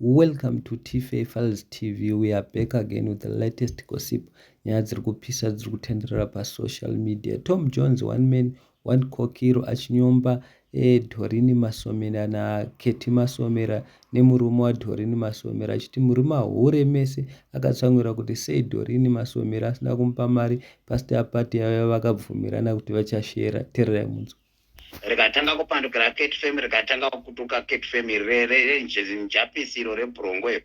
Welcome to T-Fair Files TV. We are back again with the latest gossip. Nyaya dziri kupisa dziri kutenderera pasocial media. Tom Jones, one man, one kokiro achinyomba Doreen Masomera naKatie Masomera nemurume waDoreen Masomera achiti muri mahure mese. Akatsamwira kuti sei Doreen Masomera asina kumupa mari pasita pati yavo vakabvumirana kuti vachashera. Tererai munzwa. Rikatanga kupandukira Kate family, rikatanga kutuka Kate family renjapisiro rebhurongo iro.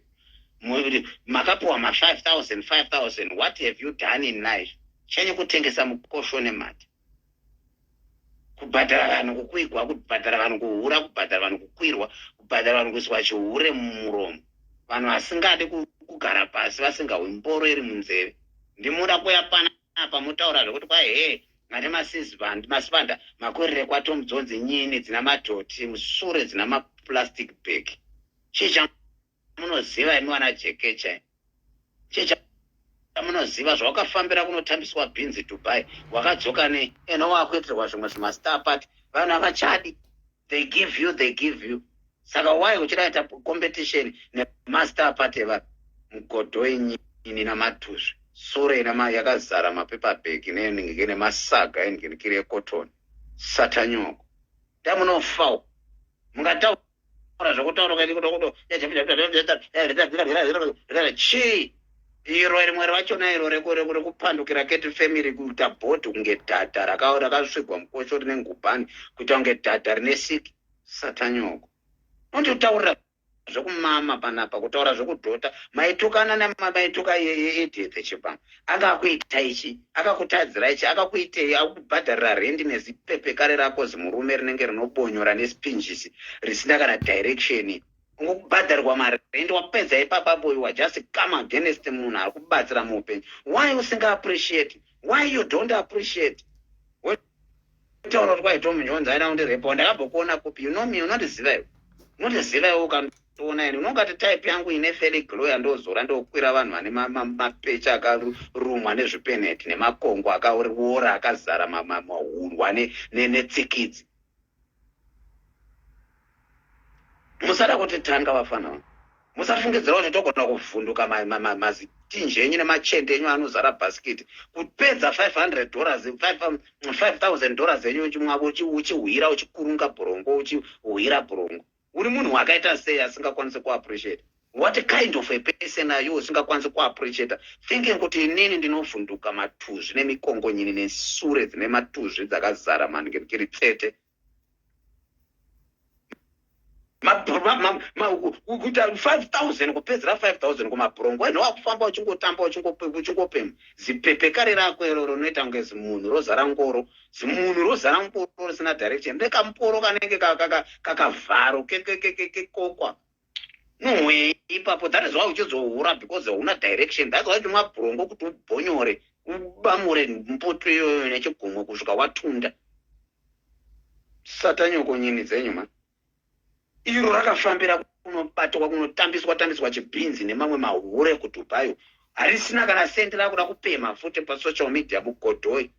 Makapuwa ma 5,000. What have you done in life? Chenye kutengesa mukosho nemati. Kubhadhara vanhu kukwigwa, kubhadhara vanhu kuhura, kubhadhara vanhu kukwirwa, kubhadhara vanhu kuiswa chihure mumuromo. Vanhu vasingade kugara pasi vasingawi mboro iri munzeve. Ndimuda kuya panapa mutaura zvokuti kwai mane masipanda makwerere kwaTom Jones nyini dzina madhoti musure dzina maplastic bag. Chicha munoziva imi wana jekecha. Chicha munoziva zvawakafambira kunotambiswa bhinzi Dubai. Wakadzoka eno wakuitirwa zvimwe zvimastar party. Vanhu havachadi. They give you. Saka why uchiraita competition nemaster party vanhu mugodhoi nyini namatuzvi. Sore yakazara mapepa bag nemasaga enginikire cotton satanyoko tamunofawo mungataura zvokutaura chi iro rimwe rachona iro rekupandukira Kate family kuita bhodhi kunge dhadha rakasvigwa mukosho rine ngubhani kuita kunge dhadha rine siki satanyoko nonditaurira zvokumama panapa kutaura zvokudhota maitukana namaituka edhethe chipama akakuita ichi akakutadzira ichi akakuitei akubhadharira rendi nezipepekare rako zimurume rinenge rinobonyora nespinjisi risina kana direction ungokubhadharirwa marendi wapedza ipapapo just come against munhu ari kubatsira muupenyu. Why usinga appreciate? Why you don't appreciate? Utaura kuti kwai Tom Jones aina kundirepa ndakabhokuona kopi. You know me, unondiziva iwe ukandiona ine unongati type yangu ine feli glow yandozora ndokwira vanhu vane mapecha akarumwa nezvipeneti nemakongo akaora akazara mahurwa netsikidzi. Musada kuti tanga vafana musafungidzira kuti togona kuvhunduka mazitinji enyu nemachende enyu anozara bhasikiti kupedza $5,000 enyu mwavo uchihwira uchikurunga bhurongo uchihwira bhurongo. Uri munhu wakaita sei asingakwanisi kuappreciate? What kind of a person are you usingakwanisi kuappreciate? Thinking kuti inini ndinovhunduka matuzvi nemikongo nyini nesure dzine matuzvi dzakazara maningirikiri tsete. Kuita 5,000 kupedzera 5,000 kumabhurongo eno wakufamba uchingotamba uchingopema zipepekare rako iro rinoita kunge zimunhu rozara ngoro risina direction rekamuporo kanenge kakavharo kekokwa nowe ipapo. That is why uchizohura because hauna direction. That's why mabhurongo kuti ubhonyore ubamure mpoto iyoyo nechigumwe kusvika watunda satanyoko nyini dzenyu man. Iro rakafambira kunobatwa kunotambiswa chibhinzi nemamwe mahure kuDubai. Harisina kana sendi rakuda kupema futi pasocial media mugodhoi.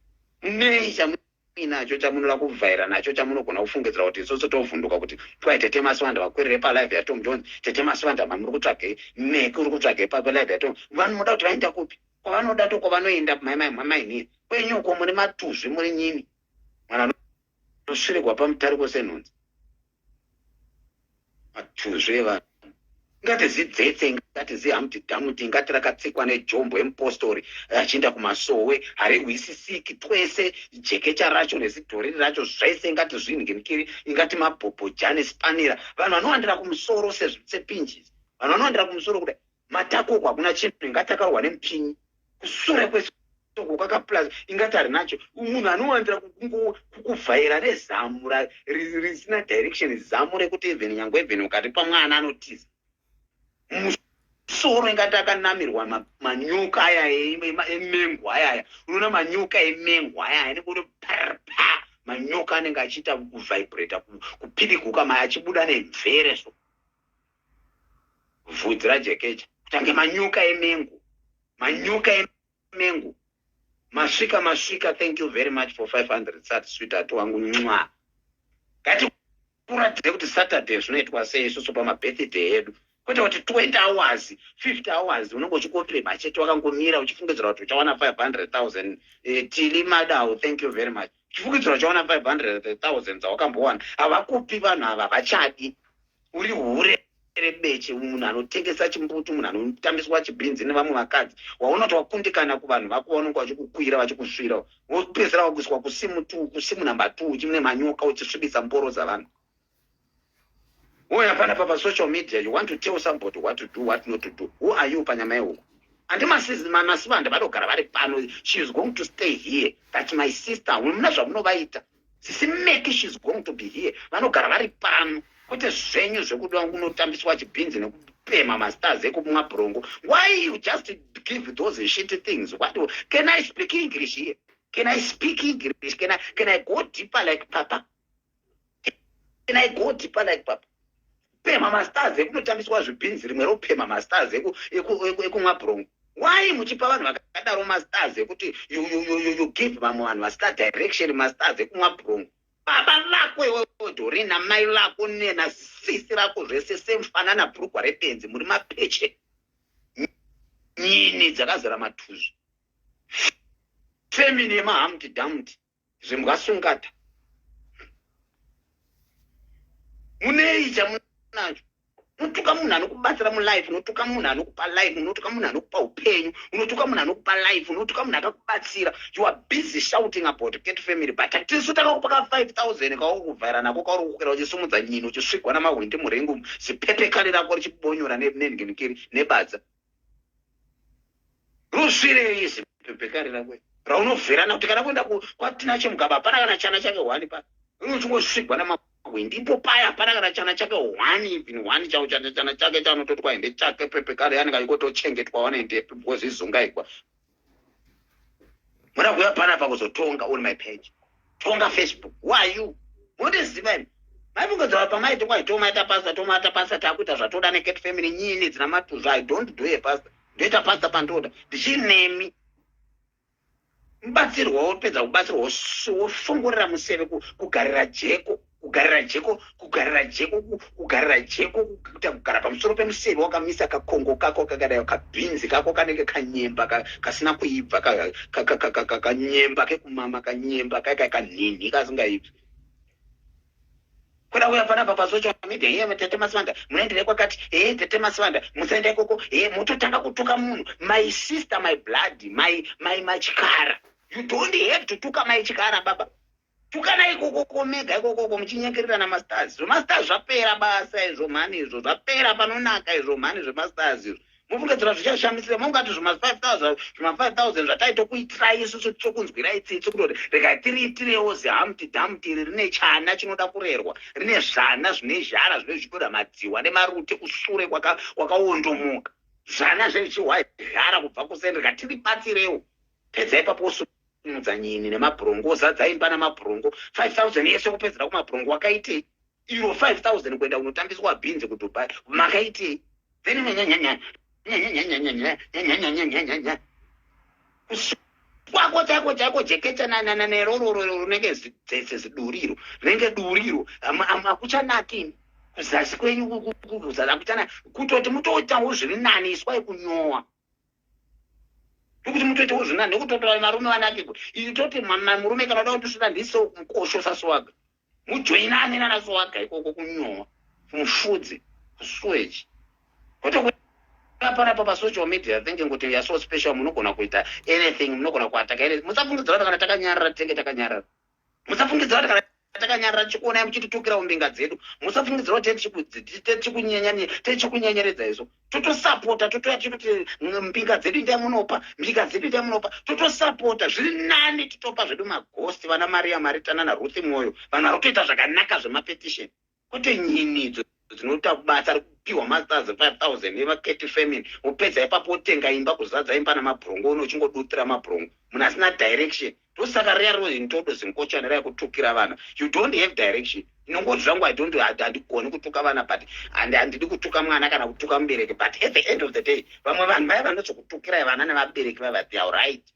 Nei chamuinacho chamunoda kuvhaira nacho chamunogona kufungidzira kuti isoso tovhunduka kuti kwai Tete Maswanda vakwerere palive yaTom Jones. Tete Maswanda muri kutsvage meki uri kutsvage palive yaTom. Vanhu munoda kuti vaenda kupi? Kwavanoda kwavanoenda maini kwenyuko muri matuzvi muri nyini. Mwana nosvirirwa pamutariko senhunzi. Matuzvi vanhu ngatizidzetse ngatizihamudhamuti ngati rakatsikwa nejombo emupostori achienda kumasowe harihwisisiki twese jekecha racho nezidhoriri racho zvese ngati zvinhinginikiri ingati mabhobhojane spanira. Vanhu vanoandira kumusoro sepinjisi. Vanhu vanoandira kumusoro kudai matakoko hakuna chinhu ingati akarwa nemupinyi kusure kwesoko kakaplaza ingati hari nacho. Munhu anoandira kukuvhaira nezamu risina direction, zamu rekuti even ukati pamwana anotiza musoro ingati akanamirwa manyuka aya emengo ayaya. Unoona manyuka emengo ayaya nekuti manyuka anenge achiita kuvibrata kupirikuka achibuda nemvere so vhudzi rajekecha kutange manyuka emengo masvika. Thank you very much for 500 sat sweetheart wangu mwa. Ngati kuratidze kuti Saturday zvinoitwa sei isusu pamabirthday edu. kwete kuti 20 hours 50 hours unenge uchikopema chete wakangomira uchifungidzira kuti uchawana 500,000 tili madau, thank you very much. Uchifungidzira uchawana 500,000 dzawakambowana. Havakupi vanhu ava, vachadi. Uri hure rebeche, munhu anotengesa chimbutu, munhu anotambiswa chibhinzi nevamwe vakadzi, waunoti wakundikana kuvanhu vako vanonga vachikukwira vachikusvira, wopedzera wakuiswa kusimu namba 2 uchimune manyoka uchisvibisa mboro dzavanhu. Woya pana pa social media, you want to tell somebody what to do, what not to do. Who are you panyama yehuko? Andi masivanda vanogara vari pano, she is going to stay here. That's my sister. Muna zvamunovaita. Sisimeki she is going to be here. Vanogara vari pano. Kuti zvenyu zvekuda kunotambiswa chibhinzi nekupema masters ekumabrongo. Why you just give those shitty things? What do, can I speak English here? Can I speak English? Can I go deeper like Papa? Can I go deeper like Papa? Pema masters ekunotambiswa zvibhinzi rimwe ropema masters ekumabrongo. Why muchipa vanhu vakadaro masters ekuti you give vamwe vanhu vastar direction masters ekumabrongo? Baba lako iwewe Dorina, mai lako nena, sisi rako zvese semfanana bhurugwa repenzi, muri mapeche nyini dzakazara matuzu. Femini yemahamti damti zvimwasungata. Munei chamunacho. Unotuka munhu anokubatsira mulife, unotuka munhu anokupa life, unotuka munhu anokupa upenyu, unotuka munhu anokupa life, unotuka munhu akakubatsira. You are busy shouting about Cat Family, but tisi takakupa 5,000 kaukuvhaira nako kauri kukwira uchisumudza nyini uchisvigwa namahwindi murengu zipepekani rako richibonyora nengenikiri nebadza. Rusvirei zipepekani rako raunovherana kuti kana kuenda kwatina chemugaba hapana kana chana chake 1 pa. Unochingosvigwa namahwindi ipo paya hapana kana chana chake 1 even 1 chao chana chake chanototi kwaende chake pepekari yanenge ikotochengetwa wanaende because izungaikwa. Mwana kuya pana pa kuzotonga on my page. Tonga Facebook. Who are you? What is even? Maifungidzira pamaiti kwaitomaita pasta takuita zvatoda neCat Family nyini dzina matuzu. I don't do a pasta. Ndoita pasta pandoda. Ndichinemi. Mubatsirwa wopedza kubatsirwa wofungurira museve kugarira jeko kuita kugara pamusoro pemuseve wakamisa kakongo kako kakadai kabhinzi kako kanenge kanyemba kasina kuibva kanyemba kekumama kanyemba kanhinhi kasingaibvi. Kuda kuya panapa pasocial media iye Tete Masivanda munoenderei kwakati Tete Masivanda musaenda ikoko mutotanga kutuka munhu. My sister, my blood, my chikara. You don't have to tuka my chikara baba. Tukana ikoko mega ikoko muchinyengerera namasters. Masters zvapera basa izvo mani izvo zvapera panonaka izvo mani zvemasters izvo. Mufungidzira zvichashamisira mungati zvima 5,000 zvataitokuitirai isusu tokunzwirai tsitsi kutoti regai tiriitirewo zihamti dhamti iri rine chana chinoda kurerwa, rine zvana zvine zhara zvine zvichitoda madziwa nemarute kusure kwakaondomoka, zvana zvechiwazhara kubva kuseni rikatiribatsirewo. Pedza ipapo osumudza nyini nemabhurongo, ozadzai imba namabhurongo. 5,000 yese kupedzera kumabhurongo wakaitei? Iro 5,000 kuenda kunotambiswa bhinzi kuDubai makaitei? Then kwako chako jeketa nerororo runenge ziduriro rinenge duriro hakuchanaki kuzasi kwenyu kuzasi hakuchanaki kutoti mutoitawo zviri nani iswai kunyowa kuti mutoitawo zviri nani nekutotora marume vanake itoti murume kana uda kuti usvitandise mukosho saswaga mujoinane nanaswaga ikoko kunyowa mufudze kuswechi panapa pasocial media thinking kuti you are so special munogona kuita anything, munogona kuataka anything. Musafungidzira kuti kana takanyarara tenge takanyarara. Musafungidzira kuti kana takanyarara chikuonai muchititukira umbinga dzedu. Musafungidzira kuti tichikunyenyeredza izvo. Totosapota totoya kuti mbinga dzedu ndiamunopa totosapota zviri nani titopa zvedu maghost vana Maria Maritana naRuth Mwoyo vanhu vari kutoita zvakanaka zvemapetition kuti nyinidzo dzinoita kubasa kupiwa masters 5,000 yevaCat Family upedza ipapo utenga imba kuzadza imba namabhurongo unochingodutira mabhurongo munhu asina direction. Ndosaka rero zintodo zinkochanira yekutukira vana. You don't have direction. Inongoti zvangu handigoni kutuka vana but handidi kutuka mwana kana kutuka mubereki, but at the end of the day vamwe vanhu vaya vanozokutukirai vana nevabereki vava they are right.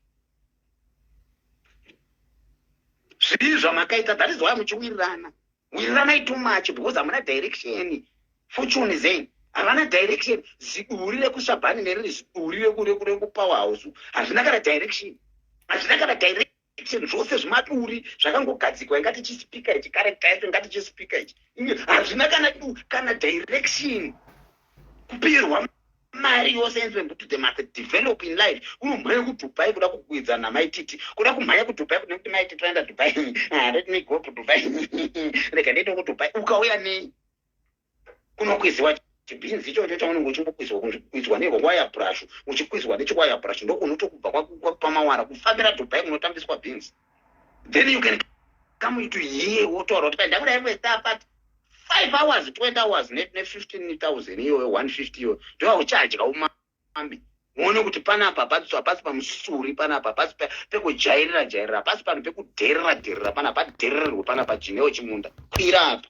Zviri zvamakaita, that is why muchiwirirana. Wirirana too much because hamuna direction. Fortune zenyu havana direction. Ziduri rekushabhani neriri ziduri rekure kupower house hazvina kana direction, hazvina kana direction. Zvose zvimaduri zvakangogadzikwa ingati chispeaker ichi character yacho ingati chispeaker ichi hazvina kana direction. Kupirwa mari yose kuti they must develop in life. Unomhanya kuDubai kuda kukwidza namaititi, kuda kumhanya kuDubai kune kuti maititi toenda Dubai. Let me go to Dubai. Rega ndiende kuDubai. Ukauya nei? Kunokwiziwa chibhinzi ichocho chaunenge uchimbokwizwa newire brush, uchikwizwa nechwire brush ndokunotokubva pamawara kufambira Dubai kunotambiswa bhinzi. Then you can come to here wotaura kuti ndakuda kuesta part 5 hours 20 hours ne 15,000 iyo 150 iyo ndio uchadya umambi. Muone kuti panapa pasi pamusuri, panapa pasi pekujairira pasi pano pekudherera panapa padhererirwa panapa jinewo chimunda kwira apa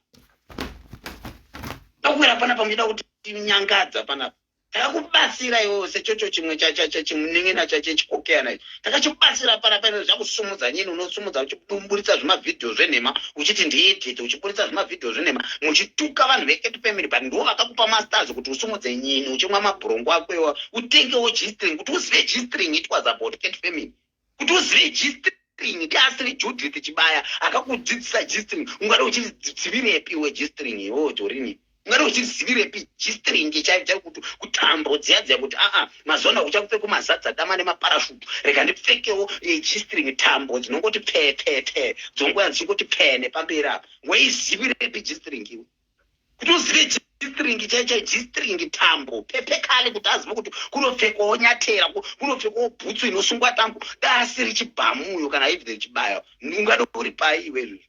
takwira panapa muchida kuti nyangadza panapa takakubatsira iwo sechocho chimwe chimunengena chachechikokeyana ichi takachibatsira panapa ino zvakusumudza nyini unosumudza uchibumburitsa zvimavidhio zvenhema uchiti ndiedhete uchiburitsa zvimavidhio zvenhema muchituka vanhu veKet Family but ndo vakakupa masters kuti usumudze nyini uchimwa mabhurongo ako iwa utengewo G-string kuti uzive G-string it was about Ket Family kuti uzive G-string ndiasiri Judith Chibaya akakudzidzisa G-string ungada uchidzivirepi we G-string iwo Dorini ungada uchidzivirepi G-string chaicho kuti kutambo dziya kuti mazona uchakupfeka kumazadza dama nemaparashutu rega ndipfekewo G-string tambo dzinongoti pe dzongoya dzichingoti pe nepamberi apa weizivirepi G-string iwe kuti uzive G-string chaicho G-string tambo pepekale kuti azive kuti kunopfekawo nyatera kunopfekawo bhutsu inosungwa tambo dasiri chibhamuyo kana David Chibaya ungada uri pai iwe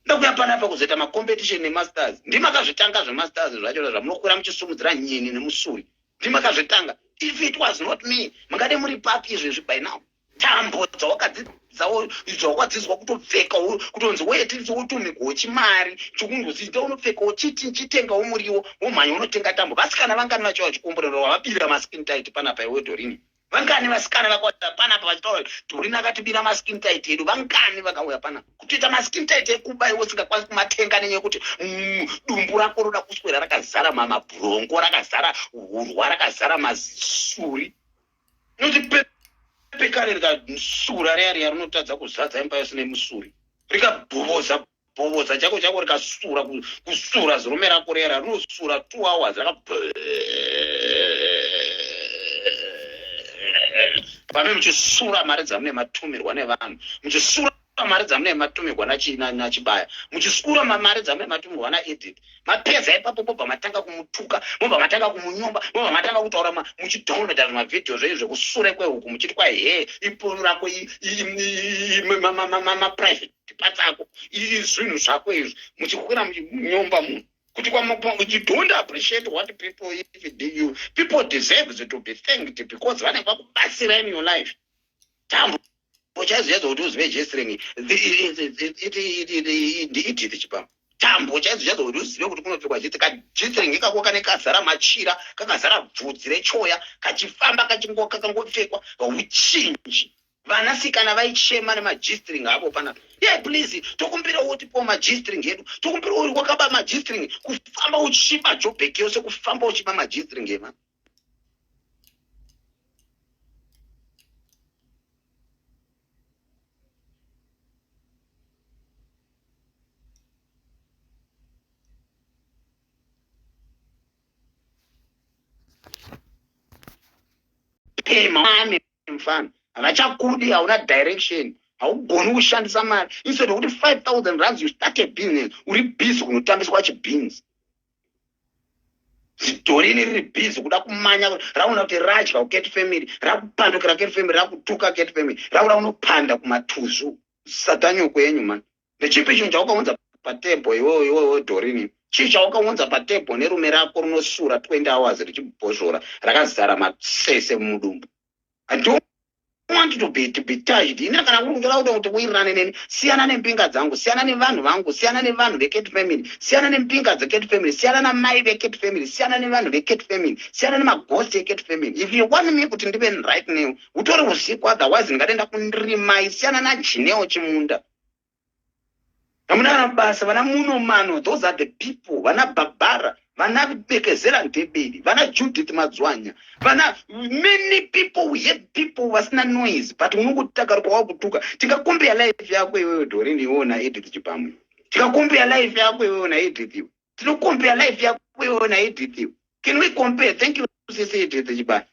ndakuya panapa kuzoita macompetition nemasters ndimakazvitanga zvemasters zvacho zvamunokwira muchisumudzira nyini nemusuri ndimakazvitanga. If it was not me mangade muri papi izvezvi by now tambo dzawakadzidzwa kutopfeka kutonzi weti utumigwo chimari chikungoziita unopfekawo chitengawo muriwo womhanya unotenga tambo. Vasikana vangani vacho vachikomborera vavabira maskin tight panapa iwe Dorini vangani vasikana vakauya panapa vachitaura Dorini akatibira maskin tight edu vangani vakauya panapa kutoita maskin tight ekuba iwe usingakwanisi kumatenga nenyaya yekuti dumbu rako roda kuswera rakazara mabhurongo rakazara hurwa rakazara mazisuri noti pekare rikasura riya rinotadza kuzadza imba yose nemusuri rikabhoboza chako rikasura kusura zirume rako riya rinosura 2 hours pamwe muchisura mari dzamune matumirwa nevanhu muchisura mari dzamune matumirwa nachibaya muchisura mari dzamune matumirwa naEdith mapedza ipapo mobva matanga kumutuka mobva matanga kumunyomba mobva matanga kutaura muchidownloada zvimavidhio zvenyu zvekusure kwehuku muchiti kwa iponu rako maprivate parts ako zvinhu zvako izvi muchikwira munyomba munhu kuti you don't appreciate what people even do you. People deserve to be thanked because vanenge vakubatsira in your life. Tambo chaiziva kuti uzive G-string ndiititi chipamo tambo chaiziva kuti uzive kuti kunopfekwa G-string ikakuwa kane kazara machira kakazara bvudzi rechoya kachifamba kakangopfekwa uchinji vanasikana vaichema nemag-string avo panapa. Please tokumbirawo kuti po mag-string edu tokumbirawo uri wakaba mag-string kufamba uchiba jobheki yose kufamba uchiba mag-string ema mami mfana havachakudi hauna direction haugoni kushandisa mari instead of kuti 5,000 rands you start a business uri busy kunotambiswa chibhinzi Dorini riri busy kuda kumanya rauna kuti radya kuKet Family rakupandukira Ket Family rakutuka Ket Family raura unopanda kumatuzu satanyoko yenyu man nechipi chinhu chawakaunza patebho iwo Dorini chii chawakaunza patebho nerume rako runosura 20 hours richibhozhora rakazara masese mudumbu. I don't want to be touched. Ina kana kuda kuti uirane neni siyana nempinga dzangu siyana nevanhu vangu siyana nevanhu veKet Family siyana nempinga dzeKet Family siyana namai veKet Family siyana nevanhu veKet Family siyana nemagosi eKet Family. If you want me kuti ndive right now utori usiku otherwise ndingatenda kundirimai siyana najinewo chimunda hamuna basa vana muno mano those are the people vana Barbara vana Bekezera Ntebeli, vana Judith Madzwanya, vana many people, we have people vasina noise, but unongotaka kwa kutuka. Tikakumbia life yako wewe Doreen ona Edith Chipamwe. Tikakumbia life yako wewe na Edith. Tinokumbia life yako wewe na Edith. Can we compare? Thank you Sisi Edith Chipamwe.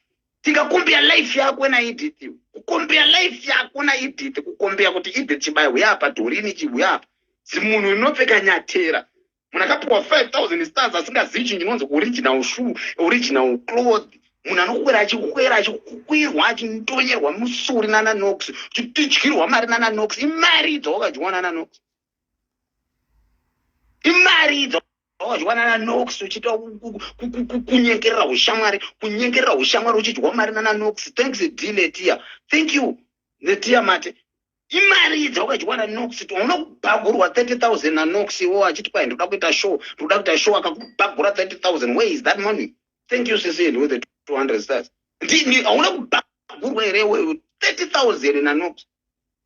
Tikakumbia life yako na Edith. Kukumbia life yako na Edith, kukumbia kuti Edith Chipamwe yapa Doreen Chibuyapa. Simunhu inopfeka nyatera. Munakapuwa 5,000 stars asingazivi chinonzi original shoe, original cloth. Munhu anokwera achikukwirwa achintonyerwa musuri nana Nox, achitityirwa mari nana Nox. Imari idzo wakadyiwa nana Nox. Imari idzo wakadyiwa nana Nox uchiita kunyengerera ushamwari uchidyiwa mari nana Nox. Thanks D Letia. Thank you Letia Mate. Imari idza wakadyiwa naNox, unokubhagurwa 30,000 naNox iwo achiti kwai ndoda kuita show akakubhagura 30,000. Where is that money? Thank you Cecil with the 200 stars. Ndini hauna kubhagurwa ere wewe 30,000 naNox.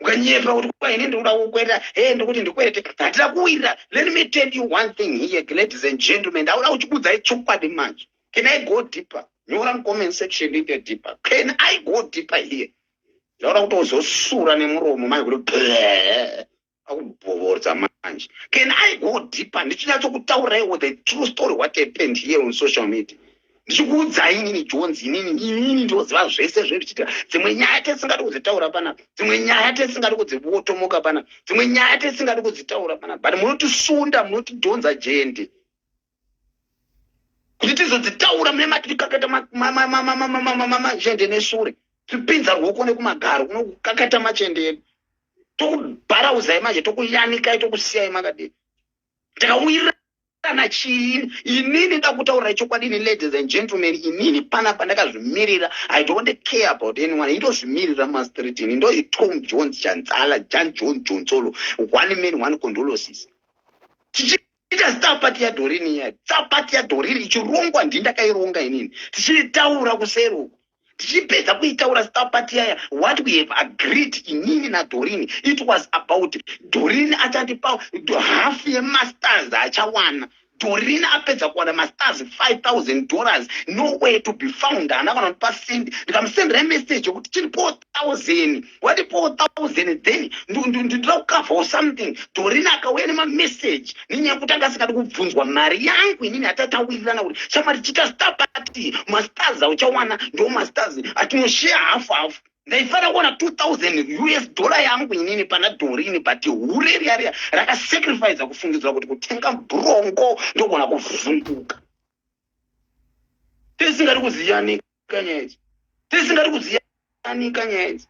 Ukanyepa kuti kwai ine ndoda kukweta, ndokuti ndikwete. Hatira kuwira. Let me tell you one thing here, ladies and gentlemen. Ndauda kuchibudza chokwadi manje. Can I go deeper? Nyora comment section ite deeper. Can I go deeper here? Laura kutozosura nemuromo manje kuti akubhoborza manje. Can I go deeper? Ndichinyatsotaura the true story what happened here on social media. Ndichikuudza inini Jones, inini ndoziva zvese zvichiitika. Dzimwe nyaya tisingadi kudzitaura panapa, dzimwe nyaya tisingadi kudzibotomoka panapa, dzimwe nyaya tisingadi kudzitaura panapa, but munotisunda, munotidhonza jende kuti tizodzitaura mune matikakata majende neshure. Tipinza ruoko nekumagaro kunokakata machende edu. Tokubharauzai manje, tokuyanikai, tokusiyai makadini. Takawirirana chiini? Inini ndakutaurirai chokwadi, ladies and gentlemen. Inini panapa ndakazvimirira. I don't care about anyone. Indozvimirira mastreet. Ndo Tom Jones Chanzala, Jan Johnsolo. One man, one condolences. Tichita star party ya Doreen ya. Star party ya Doreen ichirongwa ndindakaironga inini. Tichitaura kusero. Tichipedza kuitaura star party yaya, what we have agreed inini na Doreen, it was about Doreen achatipa half yemasters achawana. Doreen apedza kuwana masters $5,000, nowhere to be found. Anakona pasend, ndikamsendera message kuti chiri 4,000. What 4,000 then? Ndinoda kukava or something. Doreen akauya nema message ninyaya kuti angasingadi kubvunzwa mari yangu inini atatawirirana kuti shamari chita star party, masters auchawana ndo masters atinoshare half. Ndaifana kuona $2,000 yangu inini pana Doreen, but hureri yari rakasacrifice kufungidzwa kuti kutenga brongo ndogona kuvhunduka. Tisingari kuziyanika nyaya idzi.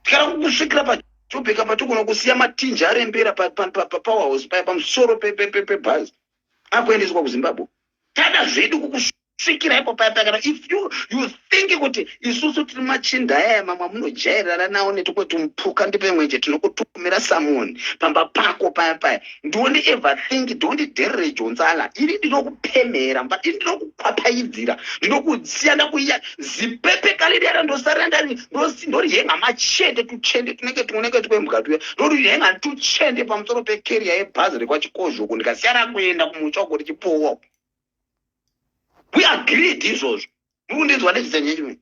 Tikara kusvikira paJobheka patogona kusiya matinja arembera power house paya pamusoro pebhazi akuendeswa kuZimbabwe. Tada zvedu kukusvikira ipo paya kana if you think kuti isusu tiri machinda aya mamwe munojairana nawo netukwetumpuka ndipemwenje tinokutumira samoni pamba pako paya. Don't ever think, don't dare Jonzala. Ini ndinokupemera, but ndinokupapaidzira, ndinokudziya ndakuiya zipepe kale dera ndosarenda ndori henga machende tuchende tunenge twembuka tuya. Ndori henga tuchende pamusoro pekeria yebhazi rekwachikozho kundikasiyana kuenda kumucha kuti chipowa. We agreed izvozvo. Mukundinzwa nezvisenyenjwe.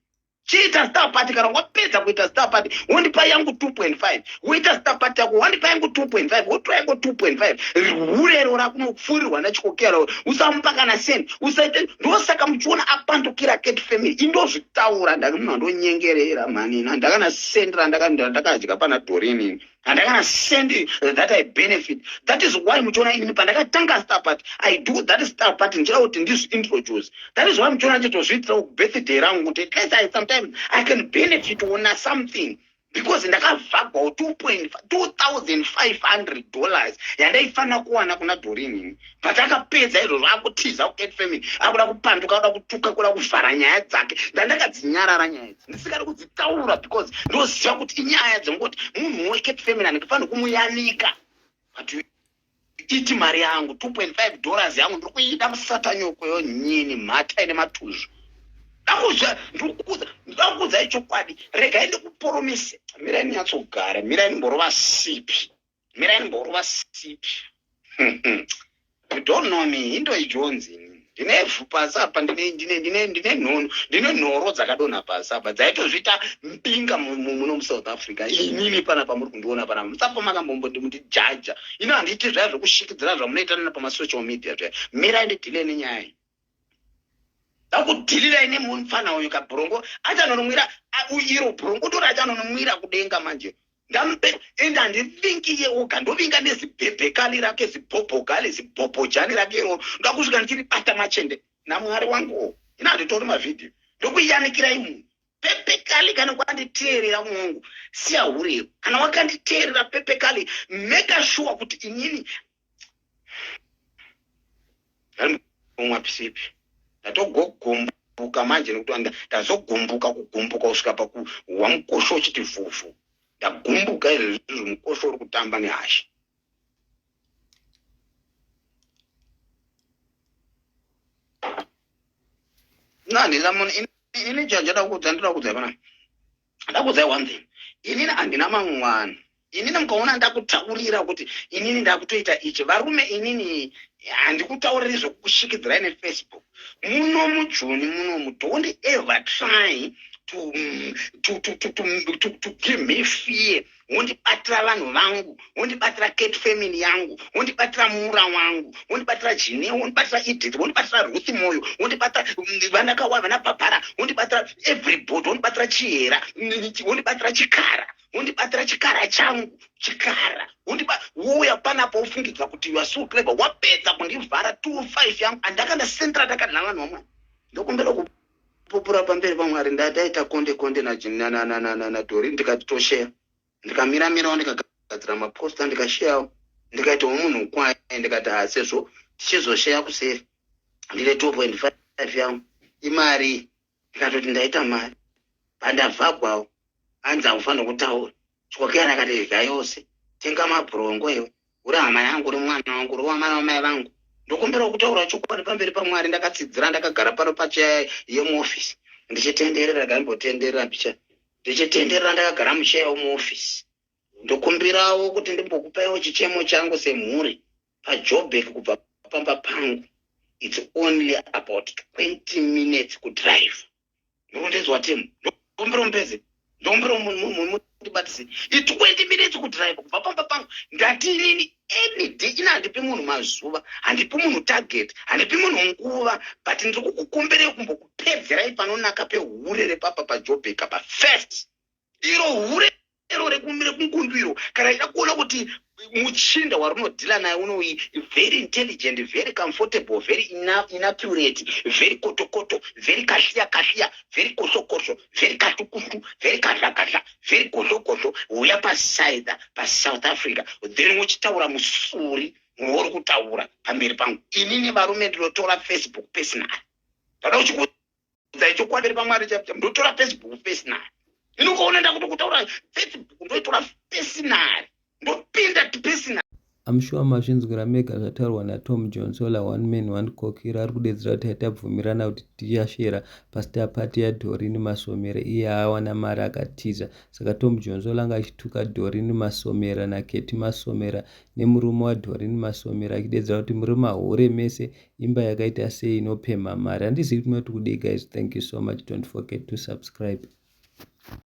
Chiita star party kana wapedza kuita star party, wondipa yangu 2.5. Woita star party yako wondipa yangu 2.5, wotora yangu 2.5. Hurero rakunopfurirwa nachikokera, usamupa kana senti, usaite. Ndosaka muchiona apandukira Cat Family. Indozvitaura ndonyengerera mani. Ndakana sendera ndakadya pana Doreen. And I'm gonna send you that I benefit. That is why muchiona inini pandakatanga star party, I do that star party njira kuti introduce. That is why muchiona chitozviitira birthday rangu kuti at least sometimes I can benefit on something. Because ndakavhagwa $2,500 yandaifana kuwana kuna Doreen. But akapedza izvozvo akutiza kuCat Family, akuda kupanduka, akuda kutuka, akuda kuvhara nyaya dzake. Ndakadzinyarara nyaya idzi, ndisikadi kudzitaura because ndoziva kuti inyaya dzengoti munhu weCat Family andikafanira kumuyanika. But iti mari yangu $2.5 yangu ndiri kuida musatanyoko yonyini mhata ine matuzvo. Ndakuudza chokwadi, regai ndikuporomese. Mirai ndinyatsogara, mirai ndimborova sipi. You don't know me, Indo Jones. ndinevhu pasi apa, ndine nhoro dzakadonha pasi apa dzaitozvita mpinga muno muSouth Africa. Inini panapa muri kundiona panapa, musapa makambomboti mundijaja. Ino handiti zvaya zvokushikidzira zvamunoita pamasocial media zvaya. Mirai ndidhile nenyaya iyi. Ndakudhilira ine mufana uyu kabhurongo achanonomwira iro bhurongo tori achanonomwira kudenga manje. Enda handithingi oga ndovinga nezibhebhekali rake zibhobhokali zibhobhojani rake iro ndakusvika ndichiribata machende naMwari wangu. Ina handitori mavhidhiyo ndokuyanikira imu pepekali. Kana kwanditeerera Mungu siyahuriro, kana wakanditeerera pepekali make sure kuti inini mwapisipi ndatogogombuka manje nekuti ndazogombuka kugombuka kusvika pakuwa mukosho uchiti vhuvhu. Ndagumbuka izvezvi mukosho uri kutamba nehasha. Ini chachada kuudza ndinoda kuudza pana. Ndakuudza one thing. Inini handina mamwana. Inini mukaona ndakutaurira kuti inini ndakutoita ichi, varume inini handikutauriri zvokushikidzirai neFacebook. Muno mujuni munomu, don't ever try to give me fear. Wondibatira vanhu vangu, wondibatira Kate family yangu, wondibatira Mura wangu, wondibatira Jine, wondibatira Edith, wondibatira Ruth Moyo, wondibatira vanakawa vanapapara, wondibatira everybody, wondibatira Chihera, wondibatira Chikara, wondibatira chikara changu, chikara. Wouya panapo ufungidzwa kuti you are so clever, wapedza kundivhara 25 yangu andakandasendera ndakadina vanhu vamwe. Ndokumbera kupupura pamberi paMwari ndataita konde naDhori ndikati toshare. Ndikamira ndikagadzira maposta ndikashayawo, ndikaitawo munhu kwaye, ndikati sezvo tichizoshaya kusefa ndine 2.5 yangu imari. Ndikatoti ndaita mari pandabvagwawo hanzi akufanira kutaura chokera akati rega yose, tenga mabhurongo iwe, uri hama yangu, uri mwana wangu, uri wamana wamai vangu. Ndokumbera kutaura chokwadi pamberi paMwari, ndakatsidzira ndakagara pano pacheya yemuofisi ndichitenderera, ndakambotendera picha ndichitenderera ndakagara mucheya wemuofisi. Ndokumbirawo kuti ndimbokupaiwo chichemo changu semhuri paJoburg kubva pamba pangu. It's only about 20 minutes kudrive. Ndokundezwa temu ndokumbira mumpezi ndokumbira mundibatisi 20 minutes kudrive kubva pamba pangu. Ndati inini any day ina handipi munhu mazuva, handipi munhu target, handipi munhu nguva, but ndiri kukukumberei kumbokupedzerai panonaka pehure repapa paJoburg apa first. Iro hure ero rekumire kungundwiro kana ida kuona kuti muchinda warinodhila naye unoyi very intelligent, very comfortable, very inaccurate, very kotokoto, very kashiya, very kosokosho, very katukutu, very kasha, very kosokosho. Uya pasaida paSouth Africa then uchitaura musuri muri kutaura pamberi pangu. Inini varume ndinotora Facebook personal. Ndada uchikudza chokwadi paMwari chapcha ndotora Facebook personal. Inokuona ndakutokutaura Facebook ndoitora personal, ndopinda personal. I'm sure mazvinzwira mega zvataurwa naTom Jones ola one man one kokira ari kudedzera kuti tabvumirana kuti tiyashera pasita pati yaDoreen Masomera. Iye awana mari akatiza, saka Tom Jones ola anga achituka Doreen Masomera naKate Masomera nemurume waDoreen Masomera achidedzera kuti muri mahure mese, imba yakaita sei inopemha mari. Handizivi kuti munoti kudii guys. Thank you so much. Don't forget to subscribe.